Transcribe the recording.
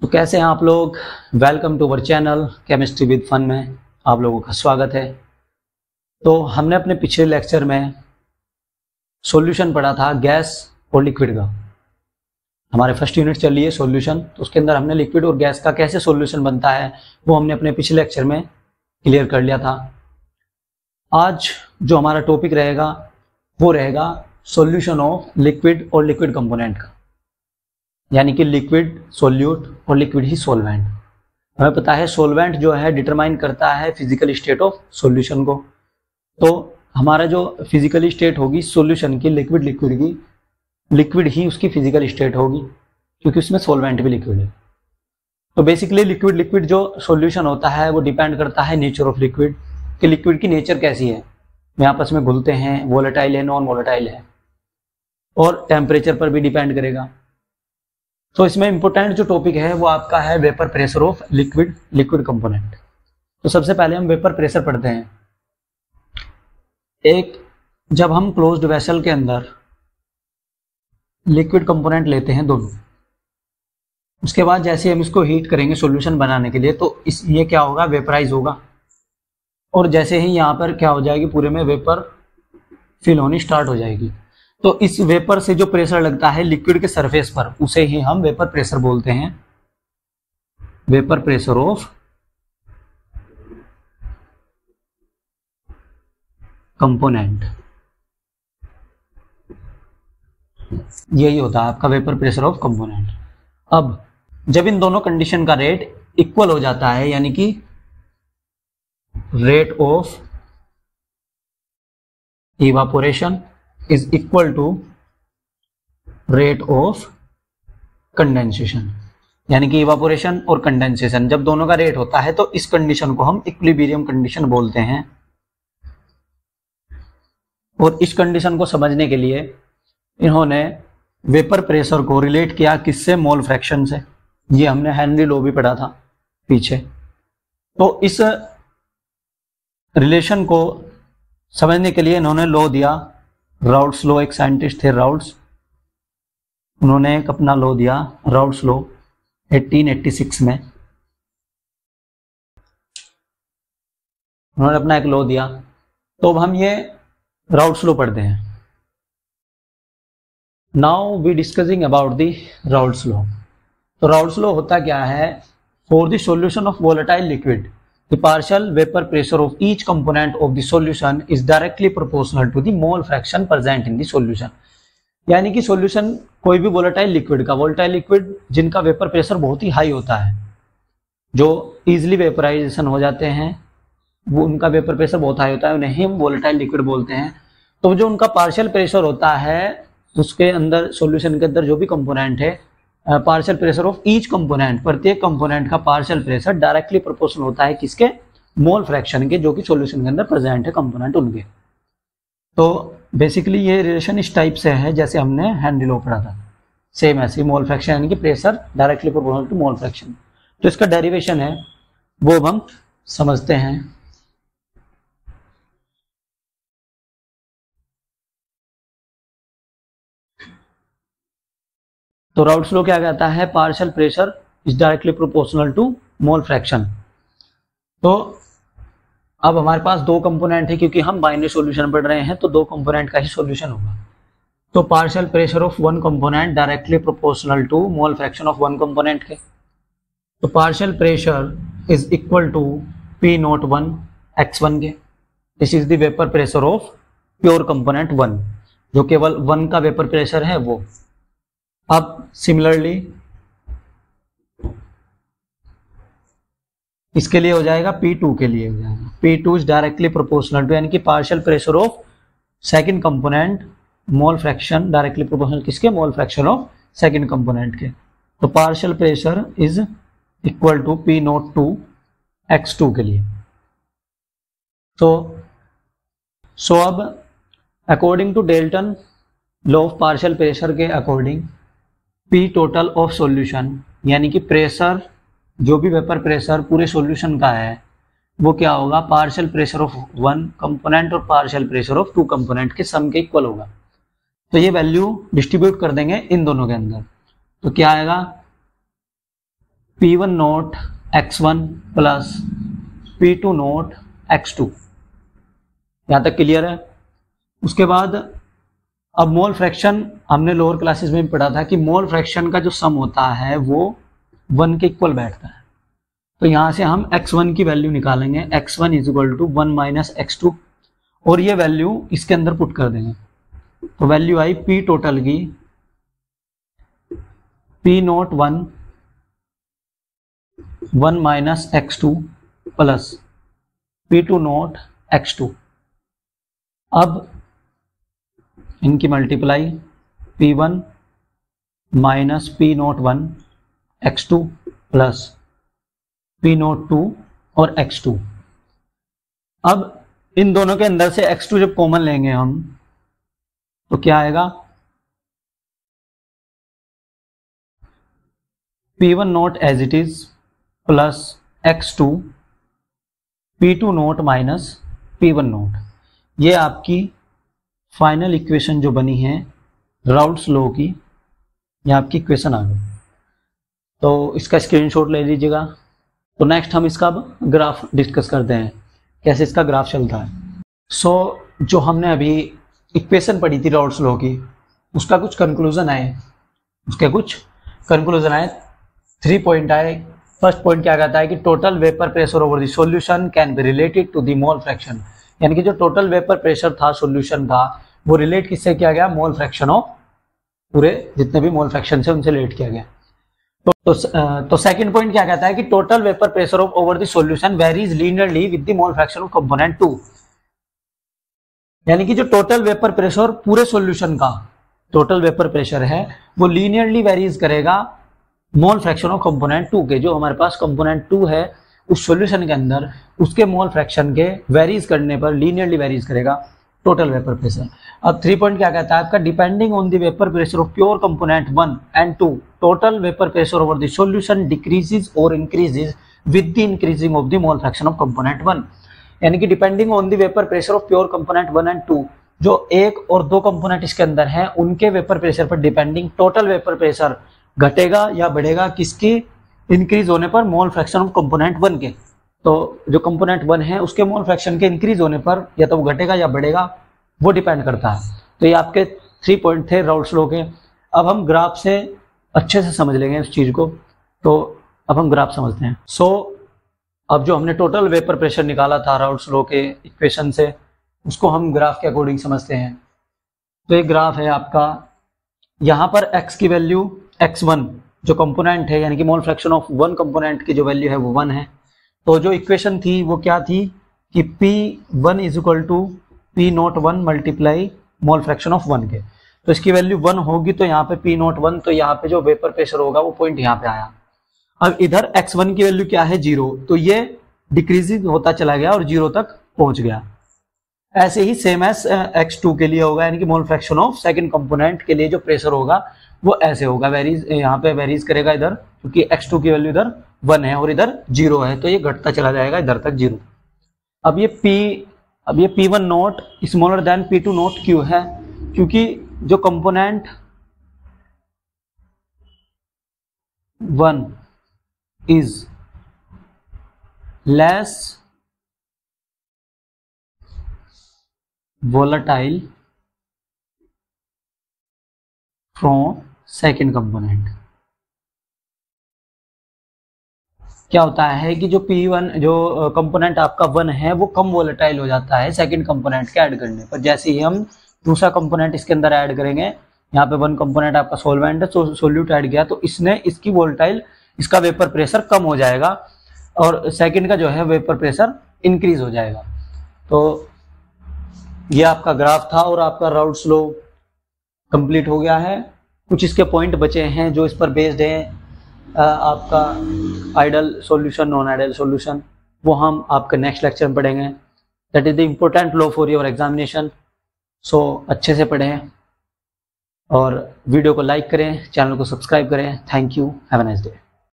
तो कैसे हैं आप लोग। Welcome to our channel chemistry with fun में आप लोगों का स्वागत है। तो हमने अपने पिछले लेक्चर में सॉल्यूशन पढ़ा था गैस और लिक्विड का। हमारे फर्स्ट यूनिट चल रही है सॉल्यूशन, तो उसके अंदर हमने लिक्विड और गैस का कैसे सॉल्यूशन बनता है वो हमने अपने पिछले लेक्चर में क्लियर कर लिया था। आज जो हमारा टॉपिक रहेगा वो रहेगा सॉल्यूशन ऑफ लिक्विड और लिक्विड कंपोनेंट का, यानी कि लिक्विड सॉल्यूट और लिक्विड ही सॉल्वेंट। हमें पता है सॉल्वेंट जो है डिटरमाइन करता है फिजिकल स्टेट ऑफ सॉल्यूशन को। तो हमारा जो फिजिकल स्टेट होगी सॉल्यूशन की, लिक्विड की उसकी फिजिकल स्टेट होगी, क्योंकि उसमें सॉल्वेंट भी लिक्विड है। तो बेसिकली लिक्विड जो सॉल्यूशन होता है वो डिपेंड करता है नेचर ऑफ लिक्विड, कि लिक्विड की नेचर कैसी है, में आपस में घुलते हैं, वोलेटाइल है, नॉन वोलेटाइल है, और टेम्परेचर पर भी डिपेंड करेगा। तो इसमें इंपॉर्टेंट जो टॉपिक है वो आपका है vapour pressure of liquid component. तो सबसे पहले हम वेपर प्रेशर पढ़ते हैं। जब हम क्लोज्ड वेसल के अंदर लिक्विड कंपोनेंट लेते हैं दोनों, उसके बाद जैसे हम इसको हीट करेंगे सॉल्यूशन बनाने के लिए, तो ये क्या होगा, वेपराइज होगा। और जैसे ही यहाँ पर क्या हो जाएगी, पूरे में वेपर फिल होनी स्टार्ट हो जाएगी। तो इस वेपर से जो प्रेशर लगता है लिक्विड के सरफेस पर, उसे ही हम वेपर प्रेशर बोलते हैं, वेपर प्रेशर ऑफ कंपोनेंट। यही होता है आपका वेपर प्रेशर ऑफ कंपोनेंट। अब जब इन दोनों कंडीशन का रेट इक्वल हो जाता है, यानी कि rate of evaporation is equal to rate of condensation, यानी कि इवापोरेशन और कंडेंसेशन जब दोनों का रेट होता है तो इस कंडीशन को हम इक्विलिब्रियम कंडीशन बोलते हैं। और इस कंडीशन को समझने के लिए इन्होंने वेपर प्रेशर को रिलेट किया किससे, मोल फ्रैक्शन से। ये हमने हेनरी लॉ भी पढ़ा था पीछे। तो इस रिलेशन को समझने के लिए इन्होंने लॉ दिया, राउट्स लॉ। एक साइंटिस्ट थे राउट्स, उन्होंने एक अपना लॉ दिया, राउट्स लॉ 1886 में उन्होंने अपना एक लॉ दिया। तो अब हम ये राउट्स लॉ पढ़ते हैं। Now we discussing about the Raoult's law. तो राउट्स लॉ होता क्या है, for the solution of volatile liquid the partial vapor pressure of each component of the solution is directly proportional to the mole fraction present in the solution। यानी कि solution कोई भी volatile liquid जिनका vapour pressure बहुत ही high होता है, जो easily vaporisation हो जाते हैं, वो उनका वेपर प्रेशर बहुत हाई होता है, उन्हें हम वोलेटाइल लिक्विड बोलते हैं। तो जो उनका पार्शियल प्रेशर होता है उसके अंदर, सॉल्यूशन के अंदर जो भी कंपोनेंट है, partial pressure of each component, प्रत्येक कंपोनेंट का पार्शियल प्रेशर डायरेक्टली प्रोपोर्शनल होता है किसके, मोल फ्रैक्शन के, जो कि सॉल्यूशन के अंदर प्रेजेंट है कंपोनेंट उनके। तो बेसिकली ये रिलेशन इस टाइप से है जैसे हमने हेनरी लॉ पढ़ा था, सेम ऐसे मोल फ्रैक्शन, यानी कि pressure directly proportional to mole fraction. तो इसका डेरिवेशन है वो अब हम समझते हैं। तो राउट्स लॉ क्या कहता है, partial pressure is directly proportional to mole fraction. तो अब हमारे पास दो कंपोनेंट है, क्योंकि हम बाइनरी सॉल्यूशन पढ़ रहे हैं तो दो कंपोनेंट का ही सॉल्यूशन होगा। तो partial pressure of one component directly proportional to mole fraction of one component के। तो partial pressure is equal to P01 x1 के। This is the vapour pressure of pure component 1, जो केवल 1 का वेपर प्रेशर है वो। अब सिमिलरली इसके लिए हो जाएगा, P2 के लिए हो जाएगा, P2 is directly proportional to, यानी कि partial pressure of second component mole fraction directly proportional किसके, mole fraction of second component के। तो partial pressure is equal to P02 x2 के लिए। सो अब according to Dalton law of partial pressure के according P total of solution, यानी कि pressure, जो भी वेपर प्रेशर पूरे सॉल्यूशन का है वो क्या होगा, partial pressure of one component और partial pressure of two component के सम के इक्वल होगा। तो ये वैल्यू डिस्ट्रीब्यूट कर देंगे इन दोनों के अंदर, तो क्या आएगा, P1 note x1 plus P2 note x2। यहाँ तक क्लियर है। उसके बाद अब मोल फ्रैक्शन हमने लोअर क्लासेस में भी पढ़ा था कि मोल फ्रैक्शन का जो सम होता है वो 1 के इक्वल बैठता है। तो यहाँ से हम x1 की वैल्यू निकालेंगे, x1 is equal to 1 minus x2, और ये वैल्यू इसके अंदर पुट कर देंगे। तो वैल्यू आई P टोटल की P naught 1 minus x2 plus P2 note x2। अब इनकी multiply P1 minus P naught 1 x2 plus P note 2 और x2। अब इन दोनों के अंदर से x2 जब कॉमन लेंगे हम तो क्या आएगा, P1 naught as it is plus x2 P2 naught minus P1 naught. ये आपकी फाइनल इक्वेशन जो बनी है राउल्ट्स लॉ की, ये आपकी इक्वेशन आ गई। तो इसका स्क्रीनशॉट ले लीजिएगा। तो नेक्स्ट हम इसका ग्राफ डिस्कस करते हैं, कैसे इसका ग्राफ चलता है। जो हमने अभी इक्वेशन पढ़ी थी राउल्ट्स लॉ की, उसका कुछ कंक्लूजन आए, 3 पॉइंट आए। फर्स्ट पॉइंट क्या कहता है कि total vapour pressure over the solution can be related to the mole fraction, यानी कि जो टोटल वेपर प्रेशर था सॉल्यूशन का वो रिलेट किससे किया गया, मोल फ्रैक्शन ऑफ, पूरे जितने भी मोल फ्रैक्शन से उनसे रिलेट किया गया। तो सेकंड पॉइंट क्या कहता है कि total vapour pressure of over the solution varies linearly with the mole fraction of component 2, यानी कि जो टोटल वेपर प्रेशर पूरे सॉल्यूशन का टोटल वेपर प्रेशर है वो लीनियरली वेरीज करेगा मोल फ्रैक्शन ऑफ कंपोनेंट 2 के। जो हमारे पास कंपोनेंट 2 है उस सॉल्यूशन के अंदर उसके मोल फ्रैक्शन के वेरीज करने पर लीनियरली वेरीज करेगा टोटल वेपर प्रेशर। अब 3 पॉइंट क्या कहता है आपका, depending on the vapour pressure of pure component 1 and 2 total vapour pressure over the solution decreases और increases with the increasing of the mole fraction of component 1, यानी कि depending on the vapour pressure of pure component 1 and 2, जो 1 और 2 component इसके अंदर हैं उनके vapour pressure पर डिपेंडिंग टोटल वेपर प्रेशर घटेगा या बढ़ेगा किसकी, इंक्रीज होने पर मोल फ्रैक्शन ऑफ कंपोनेंट 1 के। तो जो कंपोनेंट 1 है उसके मोल फ्रैक्शन के इंक्रीज होने पर या तो वो घटेगा या बढ़ेगा, वो डिपेंड करता है। तो ये आपके 3 पॉइंट थे राउल्ट्स लॉ के। अब हम ग्राफ से अच्छे से समझ लेंगे इस चीज को। तो अब हम ग्राफ समझते हैं। अब जो हमने टोटल वेपर प्रेशर निकाला था राउल्ट्स लॉ के इक्वेशन से, उसको हम ग्राफ के अकॉर्डिंग समझते हैं। तो ये ग्राफ है आपका, यहाँ पर x की वैल्यू x1 जो कंपोनेंट है, यानी कि मोल फ्रैक्शन ऑफ 1 कंपोनेंट की जो वैल्यू है वो 1 है। तो जो इक्वेशन थी वो क्या थी कि P1 is equal to P naught 1 multiply mole fraction of 1 के। तो इसकी वैल्यू 1 होगी तो यहाँ पे P नोट 1, तो यहाँ पे जो वेपर प्रेशर होगा वो पॉइंट यहाँ पे आया। अब इधर x1 की वैल्यू क्या है, 0, तो ये डिक्रीजिंग होता चला गया और 0 तक पहुंच गया। ऐसे ही सेम एज x2 के लिए होगा, यानी कि मोल फ्रैक्शन ऑफ सेकंड कंपोनेंट के लिए जो प्रेशर होगा वो ऐसे होगा, वेरीज यहाँ पे वेरीज करेगा इधर, क्योंकि x2 की वैल्यू इधर 1 है और इधर 0 है, तो ये घटता चला जाएगा इधर तक 0। अब ये P1 note smaller than P2 note क्यों है, क्योंकि जो component 1 is less volatile from second component। क्या होता है कि जो P1 जो कंपोनेंट आपका 1 है वो कम वोलेटाइल हो जाता है सेकंड कंपोनेंट के ऐड करने पर। जैसे ही हम दूसरा कंपोनेंट इसके अंदर ऐड करेंगे, यहाँ पे 1 कंपोनेंट आपका सॉल्वेंट है, तो सोल्यूट ऐड किया तो इसने इसकी वोलेटाइल, इसका वेपर प्रेशर कम हो जाएगा और सेकंड का जो है वेपर प्रेशर इंक्रीज हो जाएगा। तो ये आपका ग्राफ था और आपका राउल्ट्स लॉ कंप्लीट हो गया है। कुछ इसके पॉइंट बचे हैं जो इस पर बेस्ड हैं, आपका ideal solution, non ideal solution, वो हम आपके नेक्स्ट लेक्चर में पढ़ेंगे। That is the important law for your examination. So अच्छे से पढ़ें और वीडियो को लाइक करें, चैनल को सब्सक्राइब करें। Thank you, have a nice day.